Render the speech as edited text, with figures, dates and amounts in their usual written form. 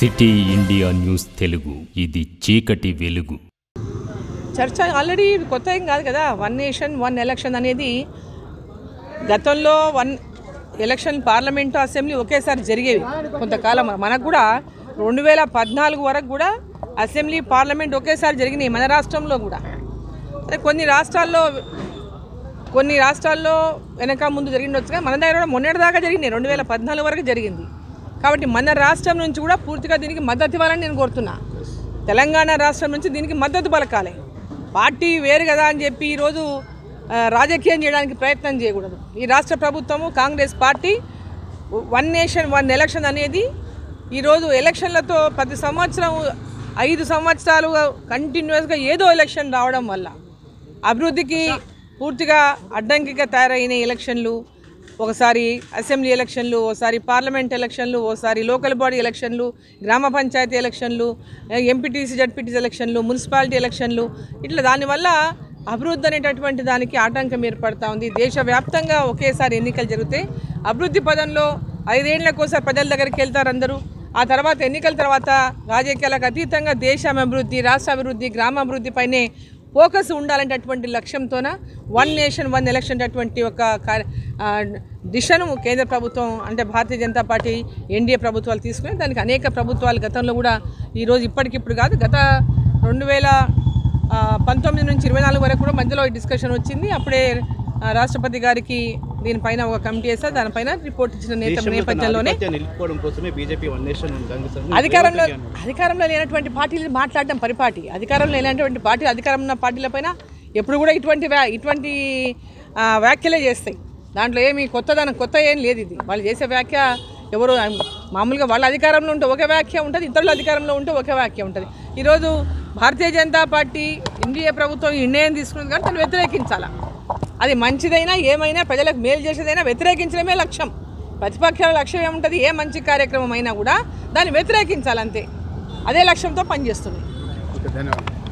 City India news Telugu, ఇది చీకటి వెలుగు. చర్చ ఆల్రెడీ కొత్త ఏం కాదు కదా. 1 నేషన్ 1 ఎలక్షన్ అనేది గతంలో 1 ఎలక్షన్ పార్లమెంటు అసెంబ్లీ ఒకేసారి జరిగేవి కొంతకాలం. మనకు కూడా 2014 వరకు కూడా అసెంబ్లీ పార్లమెంట్ ఒకేసారి జరిగినాయి మన రాష్ట్రంలో కూడా. కొన్ని రాష్ట్రాల్లో వెనక ముందు జరిగిండొచ్చు కానీ మన దగ్గర కూడా మొన్నటిదాకా జరిగినాయి. 2014 వరకు జరిగింది. కాబట్టి మన రాష్ట్రం నుంచి కూడా పూర్తిగా దీనికి మద్దతు ఇవ్వాలని నేను కోరుతున్నా. తెలంగాణ రాష్ట్రం నుంచి దీనికి మద్దతు పలకాలి. పార్టీ వేరు కదా అని చెప్పి ఈరోజు రాజకీయం చేయడానికి ప్రయత్నం చేయకూడదు. ఈ రాష్ట్ర ప్రభుత్వము కాంగ్రెస్ పార్టీ 1 నేషన్ 1 ఎలక్షన్ అనేది ఈరోజు ఎలక్షన్లతో ప్రతి సంవత్సరం 5 సంవత్సరాలు కంటిన్యూస్గా ఏదో ఎలక్షన్ రావడం వల్ల అభివృద్ధికి పూర్తిగా అడ్డంకిగా తయారైన ఎలక్షన్లు, ఒకసారి అసెంబ్లీ ఎలక్షన్లు, ఒకసారి పార్లమెంట్ ఎలక్షన్లు, ఒకసారి లోకల్ బాడీ ఎలక్షన్లు, గ్రామ పంచాయతీ ఎలక్షన్లు, ఎంపీటీసీ జడ్పీటీసీ ఎలక్షన్లు, మున్సిపాలిటీ ఎలక్షన్లు, ఇట్లా దానివల్ల అభివృద్ధి అనేటటువంటి దానికి ఆటంకం ఏర్పడుతూ ఉంది. దేశవ్యాప్తంగా ఒకేసారి ఎన్నికలు జరిగితే అభివృద్ధి పదంలో 5 ఏళ్లకోసారి ప్రజల దగ్గరికి వెళ్తారు అందరూ. ఆ తర్వాత ఎన్నికల తర్వాత రాజకీయాలకు అతీతంగా దేశం అభివృద్ధి, రాష్ట్ర అభివృద్ధి, గ్రామ అభివృద్ధి పైనే ఫోకస్ ఉండాలనేటటువంటి లక్ష్యంతోన 1 నేషన్ 1 ఎలక్షన్ అటువంటి ఒక దిశను కేంద్ర ప్రభుత్వం అంటే భారతీయ జనతా పార్టీ ఎన్డీఏ ప్రభుత్వాలు తీసుకుని దానికి అనేక ప్రభుత్వాలు గతంలో కూడా ఈరోజు ఇప్పటికిప్పుడు కాదు, గత 2019 నుంచి 24 వరకు కూడా మధ్యలో డిస్కషన్ వచ్చింది. అప్పుడే రాష్ట్రపతి గారికి దీనిపైన ఒక కమిటీ వేస్తారు, దానిపైన రిపోర్ట్ ఇచ్చిన నేపథ్యంలోనే అధికారంలో లేనటువంటి పార్టీలు మాట్లాడడం పరిపాటి. అధికారంలో లేనటువంటి పార్టీలు అధికారంలో ఉన్న పార్టీలపైన ఎప్పుడు కూడా ఇటువంటి వ్యాఖ్యలే చేస్తాయి. దాంట్లో ఏమి కొత్త ఏం లేదు. ఇది వాళ్ళు చేసే వ్యాఖ్య ఎవరు మామూలుగా వాళ్ళ అధికారంలో ఉంటే ఒక వ్యాఖ్య ఉంటుంది, ఇతరుల అధికారంలో ఉంటే ఒక వ్యాఖ్య ఉంటుంది. ఈరోజు భారతీయ జనతా పార్టీ ఎన్డీఏ ప్రభుత్వం నిర్ణయం తీసుకున్నది కానీ దాన్ని వ్యతిరేకించాలా. అది మంచిదైనా ఏమైనా ప్రజలకు మేలు చేసేదైనా వ్యతిరేకించడమే లక్ష్యం. ప్రతిపక్షాల లక్ష్యం ఏముంటుంది? ఏ మంచి కార్యక్రమం అయినా కూడా దాన్ని వ్యతిరేకించాలంతే. అదే లక్ష్యంతో పనిచేస్తుంది. ధన్యవాదాలు.